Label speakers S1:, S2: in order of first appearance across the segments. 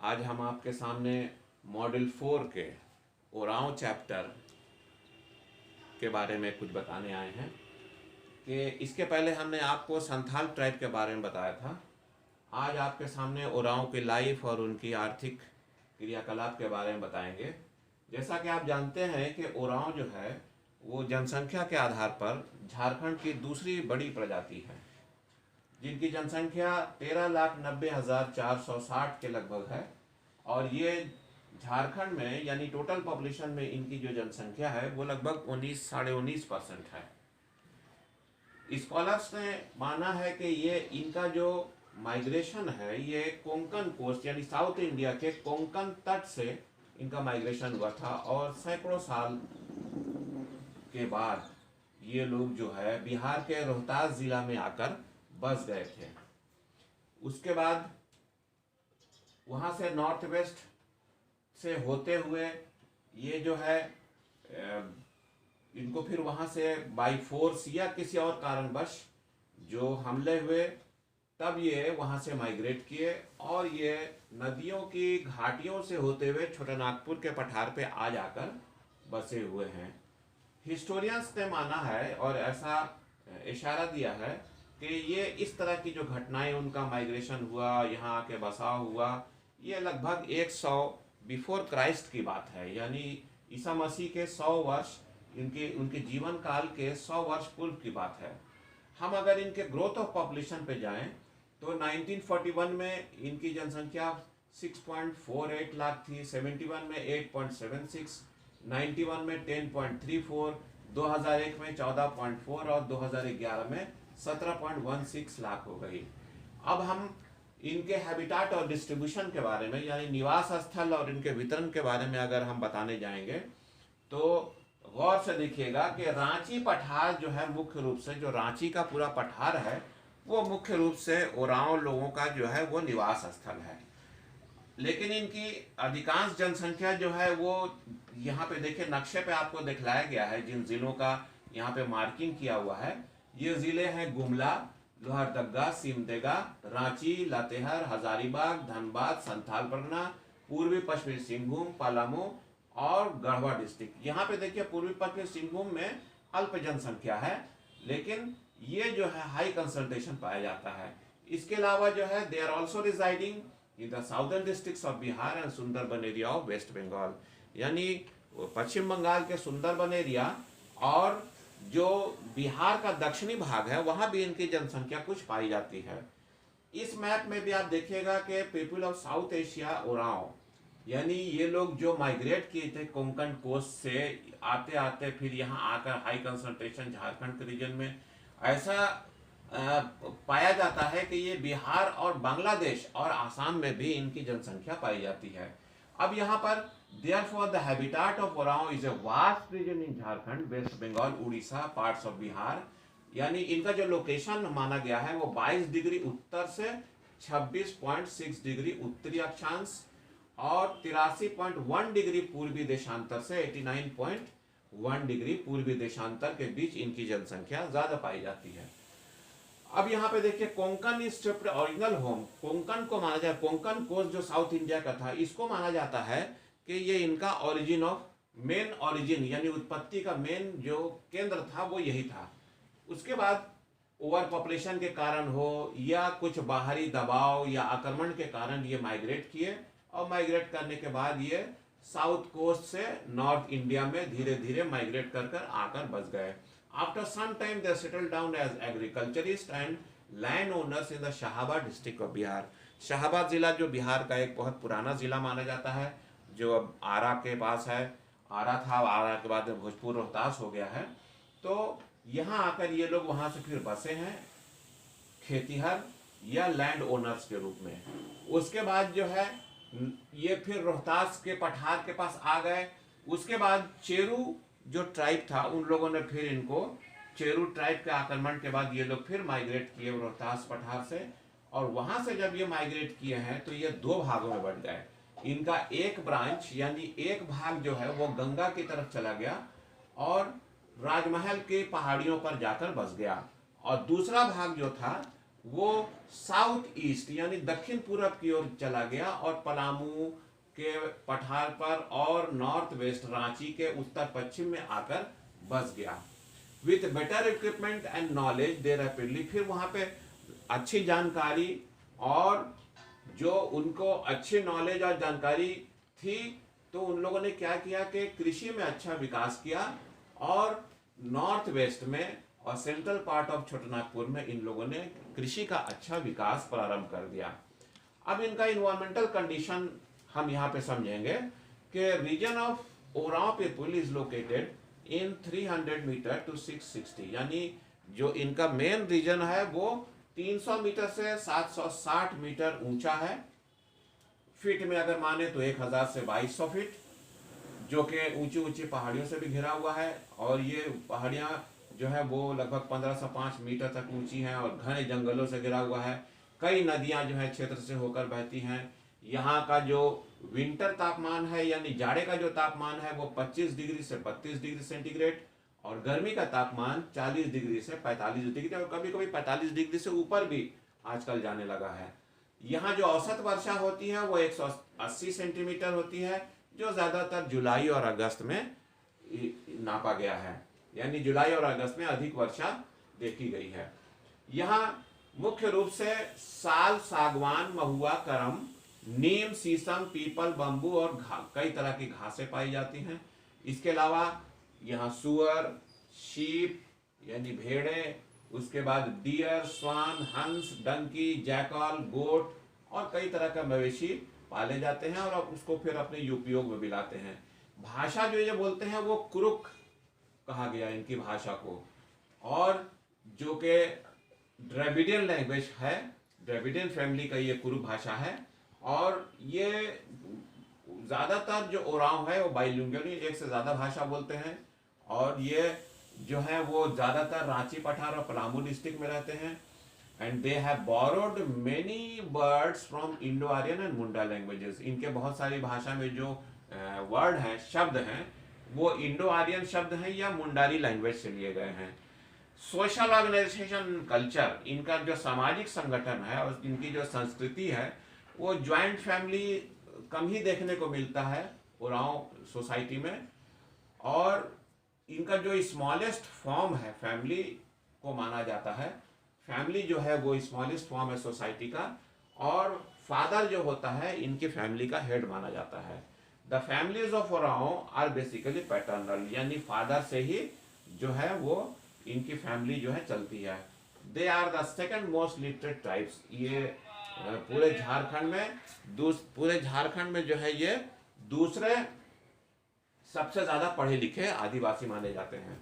S1: आज हम आपके सामने मॉड्यूल 4 के ओरांव चैप्टर के बारे में कुछ बताने आए हैं कि इसके पहले हमने आपको संथाल ट्राइब के बारे में बताया था। आज आपके सामने ओरांव की लाइफ और उनकी आर्थिक क्रियाकलाप के बारे में बताएंगे। जैसा कि आप जानते हैं कि ओरांव जो है वो जनसंख्या के आधार पर झारखंड की दूसरी बड़ी प्रजाति है, जिनकी जनसंख्या 13,90,460 के लगभग है। और ये झारखंड में यानी टोटल पॉपुलेशन में इनकी जो जनसंख्या है वो लगभग 19-19.5% है। स्कॉलर्स ने माना है कि ये इनका जो माइग्रेशन है ये कोंकण कोस्ट यानी साउथ इंडिया के कोंकण तट से इनका माइग्रेशन हुआ था, और सैकड़ों साल के बाद ये लोग जो है बिहार के रोहतास जिला में आकर बस गए थे। उसके बाद वहाँ से नॉर्थ वेस्ट से होते हुए ये जो है इनको फिर वहाँ से बाई फोर्स या किसी और कारणवश जो हमले हुए, तब ये वहाँ से माइग्रेट किए और ये नदियों की घाटियों से होते हुए छोटानागपुर के पठार पे आ जाकर बसे हुए हैं। हिस्टोरियंस ने माना है और ऐसा इशारा दिया है कि ये इस तरह की जो घटनाएं, उनका माइग्रेशन हुआ, यहाँ आके बसाव हुआ, ये लगभग 100 बिफोर क्राइस्ट की बात है, यानी ईसा मसीह के 100 वर्ष उनके जीवन काल के 100 वर्ष पूर्व की बात है। हम अगर इनके ग्रोथ ऑफ पॉपुलेशन पे जाएं तो 1941 में इनकी जनसंख्या 6.48 लाख थी, 71 में 8.76, 91 में 10.34, 2001 में 14.4 और 2011 में 17.16 लाख हो गई। अब हम इनके हैबिटाट और डिस्ट्रीब्यूशन के बारे में यानी निवास स्थल और इनके वितरण के बारे में अगर हम बताने जाएंगे तो गौर से देखिएगा कि रांची पठार जो है, मुख्य रूप से जो रांची का पूरा पठार है वो मुख्य रूप से ओरांव लोगों का जो है वो निवास स्थल है। लेकिन इनकी अधिकांश जनसंख्या जो है वो यहाँ पे देखिए नक्शे पे आपको दिखलाया गया है, जिन जिलों का यहाँ पे मार्किंग किया हुआ है। ये जिले हैं गुमला, लोहरदगा, सिमडेगा, रांची, लातेहार, हजारीबाग, धनबाद, संथाल परगना, पूर्वी पश्चिमी सिंहभूम, पलामू और गढ़वा डिस्ट्रिक्ट। यहाँ पे देखिए पूर्वी पश्चिमी सिंहभूम में अल्प जनसंख्या है, लेकिन ये जो है हाई कंसंट्रेशन पाया जाता है। इसके अलावा जो है they are also residing in the southern districts of Bihar and Sundarban area of west Bengal, यानी पश्चिम बंगाल के सुंदरबन एरिया और जो बिहार का दक्षिणी भाग है वहां भी इनकी जनसंख्या कुछ पाई जाती है। इस मैप में भी आप देखिएगा कि people of south Asia Oram, यानी ये लोग जो माइग्रेट किए थे कोंकण कोस्ट से आते आते फिर यहाँ आकर हाई कंसंट्रेशन झारखंड के रीजन में, ऐसा पाया जाता है कि ये बिहार और बांग्लादेश और आसाम में भी इनकी जनसंख्या पाई जाती है। अब यहाँ पर therefore the habitat of Oraon is a vast region in Jharkhand, West Bengal, Orissa, parts of Bihar, यानी इनका जो लोकेशन माना गया है वो 22 डिग्री उत्तर से 26.6 डिग्री उत्तरी अक्षांश और 83.1 डिग्री पूर्वी देशांतर से 89.1 डिग्री पूर्वी देशांतर के बीच इनकी जनसंख्या ज्यादा पाई जाती है। अब यहाँ पे देखिए Konkan is original home, Konkan को माना जाए, कोंकण कोस्ट जो साउथ इंडिया का था इसको माना जाता है कि ये इनका ओरिजिन ऑफ मेन ओरिजिन यानी उत्पत्ति का मेन जो केंद्र था वो यही था। उसके बाद ओवर पॉपुलेशन के कारण हो या कुछ बाहरी दबाव या आक्रमण के कारण ये माइग्रेट किए, और माइग्रेट करने के बाद ये साउथ कोस्ट से नॉर्थ इंडिया में धीरे धीरे माइग्रेट कर कर आकर बस गए। After some time they settle down as agriculturist and land owners in the Shahabad district of Bihar. Shahabad जिला जो बिहार का एक बहुत पुराना जिला माना जाता है, जो अब आरा के पास है, आरा था, आरा के बाद भोजपुर रोहतास हो गया है। तो यहाँ आकर ये लोग वहाँ से फिर बसे हैं खेतीहर या लैंड ओनर्स के रूप में। उसके बाद जो है ये फिर रोहतास के पठार के पास आ गए। उसके बाद चेरू जो ट्राइब था उन लोगों ने फिर इनको, चेरू ट्राइब के आक्रमण के बाद ये लोग फिर माइग्रेट किए रोहतास पठार से, और वहां से जब ये माइग्रेट किए हैं तो ये दो भागों में बढ़ गए। इनका एक ब्रांच यानी एक भाग जो है वो गंगा की तरफ चला गया और राजमहल के पहाड़ियों पर जाकर बस गया, और दूसरा भाग जो था वो साउथ ईस्ट यानी दक्षिण पूरब की ओर चला गया और पलामू के पठार पर और नॉर्थ वेस्ट रांची के उत्तर पश्चिम में आकर बस गया। With better equipment and knowledge they rapidly, फिर वहां पे अच्छी जानकारी और जो उनको अच्छी नॉलेज और जानकारी थी, तो उन लोगों ने क्या किया कि कृषि में अच्छा विकास किया और नॉर्थ वेस्ट में और सेंट्रल पार्ट ऑफ छोटानागपुर में इन लोगों ने कृषि का अच्छा विकास प्रारंभ कर दिया। अब इनका इन्वायरमेंटल कंडीशन हम यहाँ पे समझेंगे कि region of Oraon people is located in 300 meter to 660, यानी जो इनका मेन रीजन है वो 300 मीटर से 760 मीटर ऊंचा है। फीट में अगर माने तो 1000 से 2200 फीट, जो कि ऊंची ऊंची पहाड़ियों से भी घिरा हुआ है। और ये पहाड़ियाँ जो है वो लगभग 1505 मीटर तक ऊंची हैं और घने जंगलों से घिरा हुआ है। कई नदियां जो है क्षेत्र से होकर बहती हैं। यहाँ का जो विंटर तापमान है यानी जाड़े का जो तापमान है वो 25 डिग्री से 32 डिग्री सेंटीग्रेड, और गर्मी का तापमान 40 डिग्री से 45 डिग्री और कभी कभी 45 डिग्री से ऊपर भी आजकल जाने लगा है। यहाँ जो औसत वर्षा होती है वो 180 सेंटीमीटर होती है, जो ज़्यादातर जुलाई और अगस्त में नापा गया है, यानी जुलाई और अगस्त में अधिक वर्षा देखी गई है। यहाँ मुख्य रूप से साल, सागवान, महुआ, करम, नीम, शीशम, पीपल, बम्बू और कई तरह की घासें पाई जाती हैं। इसके अलावा यहाँ सुअर, शीप यानी भेड़े, उसके बाद डियर, स्वान, हंस, डंकी, जैकल, गोट और कई तरह का मवेशी पाले जाते हैं और उसको फिर अपने उपयोग में भी लाते हैं। भाषा जो ये बोलते हैं वो कुरुक कहा गया इनकी भाषा को, और जो कि द्रविडियन लैंग्वेज है, द्रविडियन फैमिली का ये कुरुक भाषा है। और ये ज़्यादातर जो ओरांव है वो बाइलिंगुअल, एक से ज़्यादा भाषा बोलते हैं। और ये जो है वो ज़्यादातर रांची, पठार और पलामू डिस्ट्रिक्ट में रहते हैं। And they have borrowed many words from Indo Aryan and Munda languages. इनके बहुत सारी भाषा में जो वर्ड हैं, शब्द हैं, वो इंडो आर्यन शब्द हैं या मुंडारी लैंग्वेज से लिए गए हैं। सोशल ऑर्गेनाइजेशन कल्चर, इनका जो सामाजिक संगठन है और इनकी जो संस्कृति है वो ज्वाइंट फैमिली कम ही देखने को मिलता है ओरांव सोसाइटी में। और इनका जो स्मॉलेस्ट फॉर्म है फैमिली को माना जाता है। फैमिली जो है वो स्मॉलेस्ट फॉर्म है सोसाइटी का, और फादर जो होता है इनकी फैमिली का हेड माना जाता है। The families of Oraon are basically paternal, यानी फादर से ही जो है वो इनकी फैमिली जो है चलती है। They are the second most literate tribes. ये पूरे झारखंड में जो है ये दूसरे सबसे ज्यादा पढ़े लिखे आदिवासी माने जाते हैं।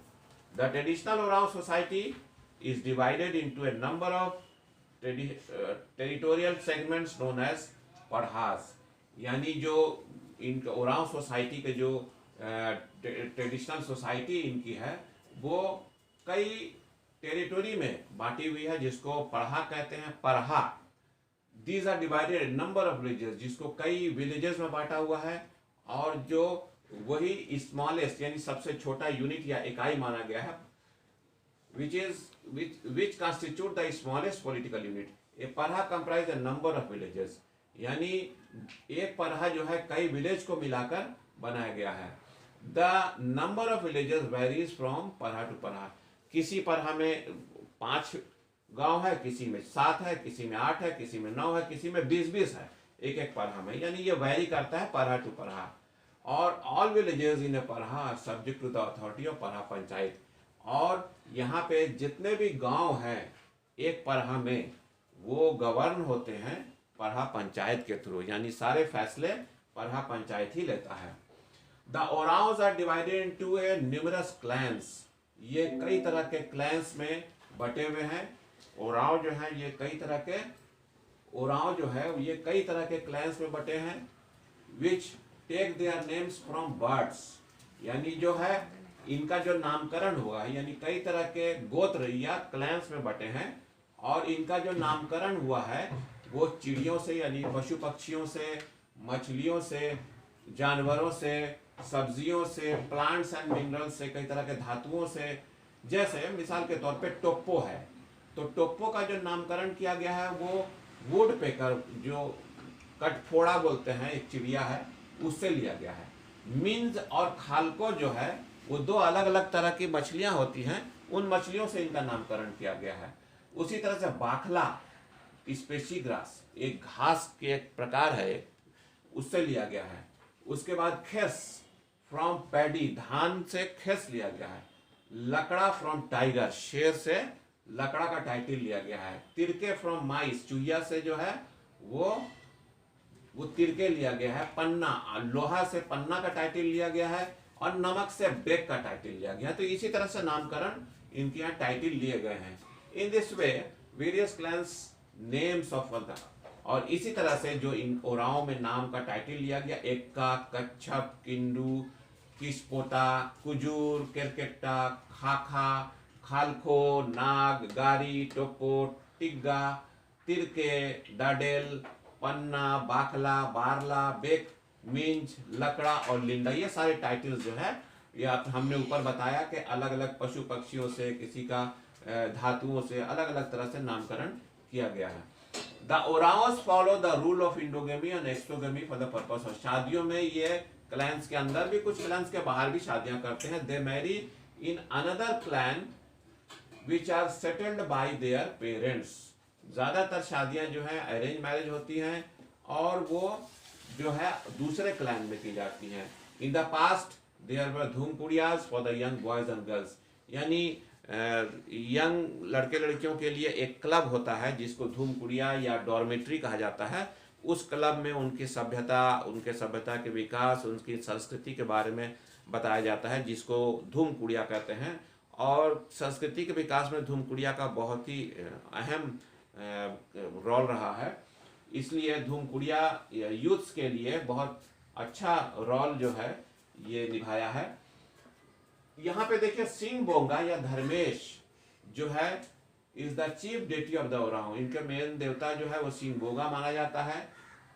S1: The traditional Oraon society is divided into a number of territorial segments known as parhas, यानी जो इनके ओरांव सोसाइटी के जो ट्रेडिशनल सोसाइटी इनकी है वो कई टेरिटोरी में बांटी हुई है, जिसको पढ़ा कहते हैं, Parha. These are divided number of villages, जिसको कई विलेजेस में बांटा हुआ है। और जो वही स्मॉलेस्ट यानी सबसे छोटा यूनिट या इकाई माना गया है, which constitute the smallest political unit. A parha comprise a number of villages, यानी एक परहा जो है कई विलेज को मिलाकर बनाया गया है। The number of villages varies from परहा to परहा। किसी परहा में 5 गांव है, किसी में 7 है, किसी में 8 है, किसी में 9 है, किसी में 20 है एक एक परहा में, यानी ये वैरी करता है परहा टू परहा। और all villages in a parha are subject to the authority of parha panchayat. और यहाँ पे जितने भी गांव हैं एक परहा में वो गवर्न होते हैं परहा पंचायत के थ्रू, यानी सारे फैसले परहा पंचायत ही लेता है। The Oraons are divided into a numerous clans. ये कई तरह के क्लैंस में बटे हुए हैं। ओरांव जो है ये कई तरह के क्लैंस में बटे हैं। Which take their names from birds, यानी जो है इनका जो नामकरण हुआ है, यानी कई तरह के गोत्र या क्लैंस में बटे हैं। और इनका जो नामकरण हुआ है वो चिड़ियों से यानी पशु पक्षियों से, मछलियों से, जानवरों से, सब्जियों से, प्लांट्स एंड मिनरल्स से, कई तरह के धातुओं से। जैसे मिसाल के तौर पे टोप्पो है, तो टोप्पो का जो नामकरण किया गया है वो वुड पेकर, जो कटफोड़ा बोलते हैं, एक चिड़िया है, उससे लिया गया है। मिंज और खालको जो है वो दो अलग अलग तरह की मछलियां होती हैं, उन मछलियों से इनका नामकरण किया गया है। उसी तरह से बाखला स्पेसी ग्रास, एक घास के एक प्रकार है, उससे लिया गया है। उसके बाद खेस फ्रॉम पैडी, धान से खेस लिया गया है। लकड़ा फ्रॉम टाइगर, शेर से लकड़ा का टाइटल लिया गया है। तिरके फ्रॉम माइस, चूहिया से जो है वो तिरके लिया गया है। पन्ना, लोहा से पन्ना का टाइटल लिया गया है। और नमक से बेक का टाइटल लिया गया है। तो इसी तरह से नामकरण इनके यहाँ टाइटल लिए गए हैं। In this way various clans names of, और इसी तरह से जो इन ओराओं में नाम का टाइटल लिया गया, एक्का, कच्छप, किंडू, किस्पोटा, कुजूर, केरकेट्टा, खाखा, खालखो, नाग, गारी, टोपो, टिग्गा, तिरके, डाडेल, पन्ना, बाखला, बारला, बेक, मिंज, लकड़ा और लिंडा, ये सारे टाइटल्स जो है ये हमने ऊपर बताया कि अलग अलग पशु पक्षियों से, किसी का धातुओं से अलग अलग तरह से नामकरण किया गया है। The Oraons follow the rule of endogamy and exogamy for the purpose of, शादियों में ये क्लैंस के अंदर भी, कुछ क्लैंस के बाहर भी शादियां करते हैं। They marry in another clan which are settled by their parents, ज्यादातर शादियां जो है अरेंज मैरिज होती हैं और वो जो है दूसरे क्लैन में की जाती हैं। In the past there were dhumkurias for the young boys and girls, यानी यंग लड़के लड़कियों के लिए एक क्लब होता है जिसको धूम कुड़िया या डॉर्मेट्री कहा जाता है। उस क्लब में उनकी सभ्यता, उनके सभ्यता के विकास, उनकी संस्कृति के बारे में बताया जाता है, जिसको धूम कुड़िया कहते हैं। और संस्कृति के विकास में धूम कुड़िया का बहुत ही अहम रोल रहा है, इसलिए धूम कुड़िया यूथ्स के लिए बहुत अच्छा रोल जो है ये निभाया है। यहाँ पे देखिए सिंह बोंगा या धर्मेश जो है is the chief deity of the Oraons, इनके मेन देवता जो है वो सिंह बोंगा माना जाता है।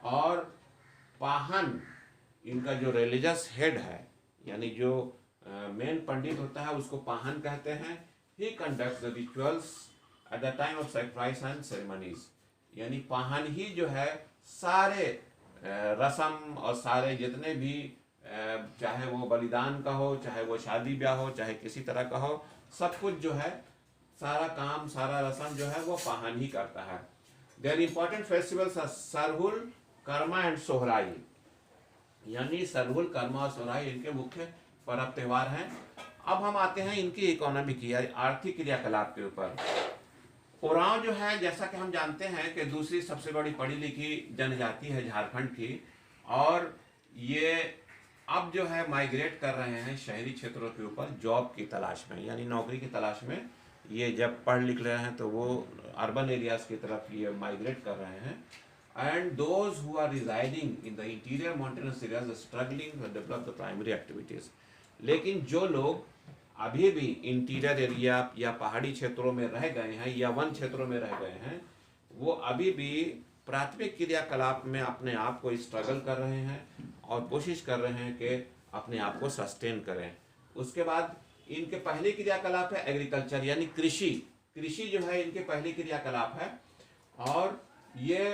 S1: और पाहन इनका जो रिलीजियस हेड है, यानी जो मेन पंडित होता है उसको पाहन कहते हैं। He conducts the rituals at the time of sacrifice and ceremonies, यानी पाहन ही जो है सारे रस्म और सारे जितने भी चाहे वो बलिदान का हो, चाहे वो शादी ब्याह हो, चाहे किसी तरह का हो, सब कुछ जो है, सारा काम, सारा रस्म जो है वो पाहन ही करता है। Their important festivals are Sarhul, Karma and Sohrai, यानी सरहुल, कर्मा और सोहराई इनके मुख्य पर्व त्योहार हैं। अब हम आते हैं इनकी इकोनॉमी की, आर्थिक क्रियाकलाप के ऊपर। ओरांव जो है, जैसा कि हम जानते हैं कि दूसरी सबसे बड़ी पढ़ी लिखी जनजाति है झारखंड की, और ये अब जो है माइग्रेट कर रहे हैं शहरी क्षेत्रों के ऊपर जॉब की तलाश में, यानी नौकरी की तलाश में। ये जब पढ़ लिख रहे हैं तो वो अर्बन एरियाज की तरफ ये माइग्रेट कर रहे हैं। And those who are residing in the interior mountainous areas struggling to develop the primary activities, लेकिन जो लोग अभी भी इंटीरियर एरिया या पहाड़ी क्षेत्रों में रह गए हैं या वन क्षेत्रों में रह गए हैं, वो अभी भी प्राथमिक क्रियाकलाप में अपने आप को स्ट्रगल कर रहे हैं और कोशिश कर रहे हैं कि अपने आप को सस्टेन करें। उसके बाद इनके पहले क्रियाकलाप है एग्रीकल्चर, यानी कृषि। कृषि जो है इनके पहले क्रियाकलाप है। और ये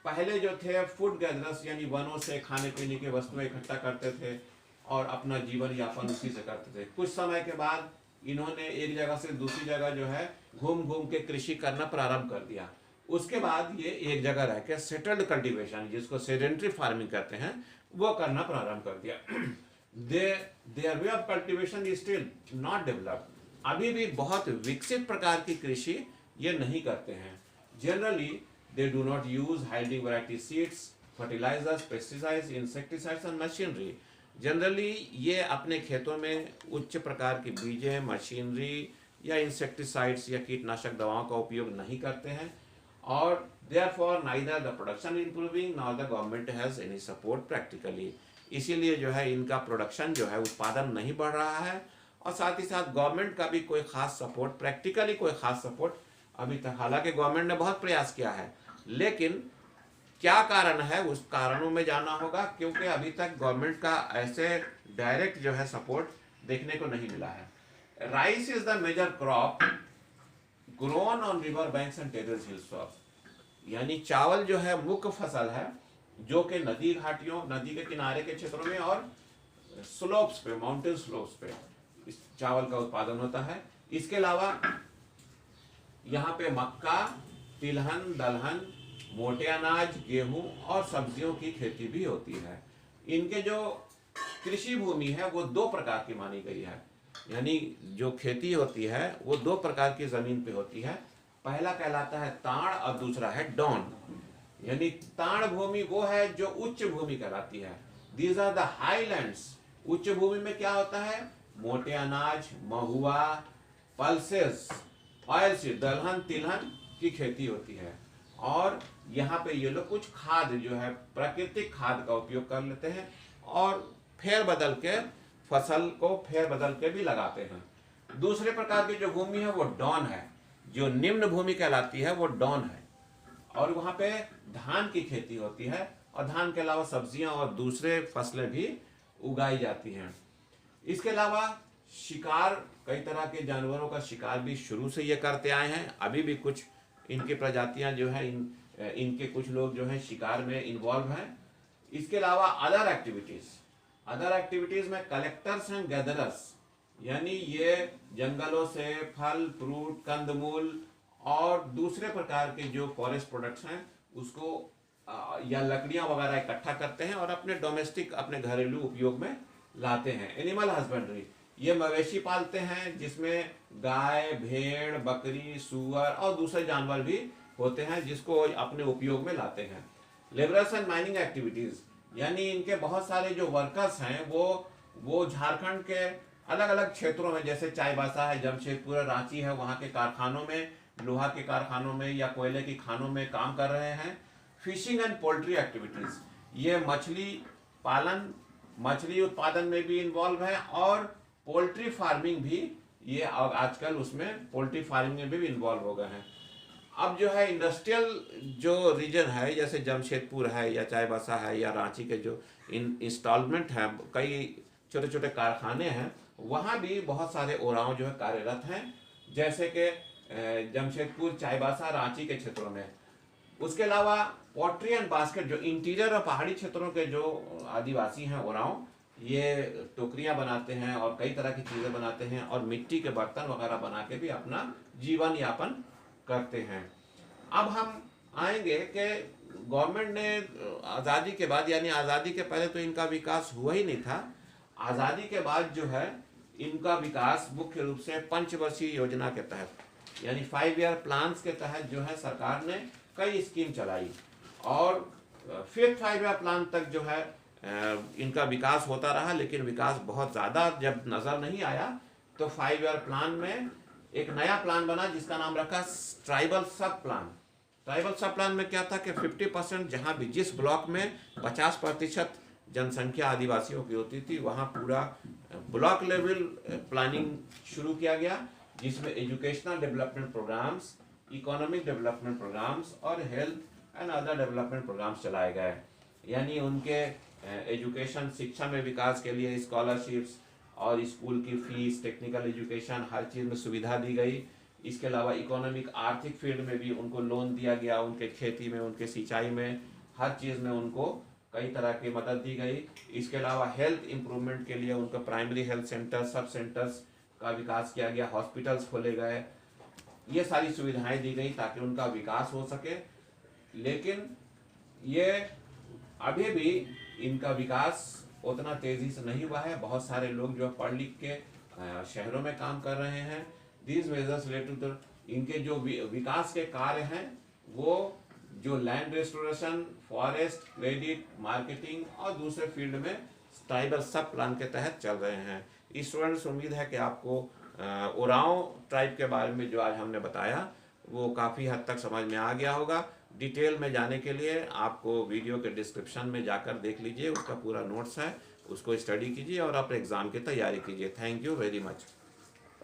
S1: पहले जो थे फूड गैदरर्स, यानी वनों से खाने पीने की वस्तुएं इकट्ठा करते थे और अपना जीवन यापन उसी से करते थे। कुछ समय के बाद इन्होंने एक जगह से दूसरी जगह जो है घूम घूम के कृषि करना प्रारंभ कर दिया। उसके बाद ये एक जगह रह के सेटल्ड कल्टीवेशन, जिसको सेडेंटरी फार्मिंग कहते हैं, वो करना प्रारंभ कर दिया। Their way of cultivation is still not developed, अभी भी बहुत विकसित प्रकार की कृषि ये नहीं करते हैं। Generally they do not use hybrid variety seeds, fertilizers, pesticides, insecticides and machinery. Generally ये अपने खेतों में उच्च प्रकार की बीजें, मशीनरी या इंसेक्टिसाइड्स या कीटनाशक दवाओं का उपयोग नहीं करते हैं। और therefore neither the production improving nor the government has any support practically, इसीलिए जो है इनका प्रोडक्शन जो है उत्पादन नहीं बढ़ रहा है, और साथ ही साथ गवर्नमेंट का भी कोई खास सपोर्ट, प्रैक्टिकली कोई खास सपोर्ट अभी तक, हालांकि गवर्नमेंट ने बहुत प्रयास किया है, लेकिन क्या कारण है उस कारणों में जाना होगा, क्योंकि अभी तक गवर्नमेंट का ऐसे डायरेक्ट जो है सपोर्ट देखने को नहीं मिला है। Rice is the major crop grown on river banks and terrace hill slopes, यानी चावल जो है मुख्य फसल है जो कि नदी घाटियों, नदी के किनारे के क्षेत्रों में और स्लोप्स पे, माउंटेन स्लोप्स पे इस चावल का उत्पादन होता है। इसके अलावा यहाँ पे मक्का, तिलहन, दलहन, मोटे अनाज, गेहूं और सब्जियों की खेती भी होती है। इनके जो कृषि भूमि है वो दो प्रकार की मानी गई है, यानी जो खेती होती है वो दो प्रकार की जमीन पे होती है। पहला कहलाता है ताड़ और दूसरा है डॉन। यानी ताड़ भूमि वो है जो उच्च भूमि कहलाती है। These are the highlands. उच्च भूमि में क्या होता है, मोटे अनाज, महुआ, पल्सेस, ऑयल सीड, दलहन, तिलहन की खेती होती है। और यहाँ पे ये लोग कुछ खाद जो है प्राकृतिक खाद का उपयोग कर लेते हैं और फेर बदल के फसल को फेर बदल के भी लगाते हैं। दूसरे प्रकार की जो भूमि है वो डॉन है, जो निम्न भूमि कहलाती है वो डॉन है, और वहाँ पे धान की खेती होती है और धान के अलावा सब्जियां और दूसरे फसलें भी उगाई जाती हैं। इसके अलावा शिकार, कई तरह के जानवरों का शिकार भी शुरू से ये करते आए हैं। अभी भी कुछ इनकी प्रजातियां जो है इनके कुछ लोग जो है शिकार में इन्वॉल्व हैं। इसके अलावा अदर एक्टिविटीज में कलेक्टर्स एंड गैदरर्स, यानी ये जंगलों से फल, फ्रूट, कंदमूल और दूसरे प्रकार के जो फॉरेस्ट प्रोडक्ट्स हैं उसको या लकड़ियां वगैरह इकट्ठा करते हैं और अपने डोमेस्टिक, अपने घरेलू उपयोग में लाते हैं। एनिमल हस्बेंड्री, ये मवेशी पालते हैं जिसमें गाय, भेड़, बकरी, सूअर और दूसरे जानवर भी होते हैं जिसको अपने उपयोग में लाते हैं। लेबरर्स एंड माइनिंग एक्टिविटीज, यानी इनके बहुत सारे जो वर्कर्स हैं वो झारखंड के अलग अलग क्षेत्रों में, जैसे चाईबासा है, जमशेदपुर, रांची है, वहाँ के कारखानों में, लोहा के कारखानों में या कोयले की खानों में काम कर रहे हैं। फिशिंग एंड पोल्ट्री एक्टिविटीज, ये मछली पालन, मछली उत्पादन में भी इन्वॉल्व है और पोल्ट्री फार्मिंग भी, ये आजकल उसमें पोल्ट्री फार्मिंग में भी इन्वॉल्व हो गए हैं। अब जो है इंडस्ट्रियल जो रीजन है, जैसे जमशेदपुर है या चाईबासा है या रांची के जो इंस्टॉलमेंट है, कई छोटे छोटे कारखाने हैं, वहाँ भी बहुत सारे ओरांव जो है कार्यरत हैं, जैसे कि जमशेदपुर, चाईबासा, रांची के क्षेत्रों में। उसके अलावा पॉटरी एंड बास्केट, जो इंटीरियर और पहाड़ी क्षेत्रों के जो आदिवासी हैं ओरांव, ये टोकरियां बनाते हैं और कई तरह की चीज़ें बनाते हैं और मिट्टी के बर्तन वगैरह बना के भी अपना जीवन यापन करते हैं। अब हम आएंगे कि गवर्नमेंट ने आज़ादी के बाद, यानी आज़ादी के पहले तो इनका विकास हुआ ही नहीं था, आज़ादी के बाद जो है इनका विकास मुख्य रूप से पंचवर्षीय योजना के तहत, यानी 5 ईयर प्लान्स के तहत जो है सरकार ने कई स्कीम चलाई और 5th 5 ईयर प्लान तक जो है इनका विकास होता रहा। लेकिन विकास बहुत ज़्यादा जब नज़र नहीं आया तो 5 ईयर प्लान में एक नया प्लान बना जिसका नाम रखा ट्राइबल सब प्लान। ट्राइबल सब प्लान में क्या था कि 50% जहाँ भी, जिस ब्लॉक में 50% जनसंख्या आदिवासियों की होती थी, वहाँ पूरा ब्लॉक लेवल प्लानिंग शुरू किया गया, जिसमें educational development programmes, economic development programmes और health and other development programmes चलाए गए। यानी उनके एजुकेशन, शिक्षा में विकास के लिए स्कॉलरशिप्स और स्कूल की फीस, टेक्निकल एजुकेशन, हर चीज़ में सुविधा दी गई। इसके अलावा इकोनॉमिक, आर्थिक फील्ड में भी उनको लोन दिया गया, उनके खेती में, उनके सिंचाई में, हर चीज़ में उनको कई तरह की मदद दी गई। इसके अलावा हेल्थ इम्प्रूवमेंट के लिए उनको प्राइमरी हेल्थ सेंटर, सब सेंटर्स का विकास किया गया, हॉस्पिटल्स खोले गए, ये सारी सुविधाएं दी गई ताकि उनका विकास हो सके। लेकिन ये अभी भी इनका विकास उतना तेज़ी से नहीं हुआ है। बहुत सारे लोग जो पढ़ लिख के शहरों में काम कर रहे हैं। दीज मेजर्स रिलेटेड टू, इनके जो विकास के कार्य हैं वो जो land restoration, forest, credit, marketing और दूसरे फील्ड में ट्राइबल सब प्लान के तहत चल रहे हैं। स्टूडेंट्स, उम्मीद है कि आपको ओरांव ट्राइब के बारे में जो आज हमने बताया वो काफ़ी हद तक समझ में आ गया होगा। डिटेल में जाने के लिए आपको वीडियो के डिस्क्रिप्शन में जाकर देख लीजिए, उसका पूरा नोट्स है, उसको स्टडी कीजिए और अपने एग्ज़ाम की तैयारी कीजिए। Thank you very much.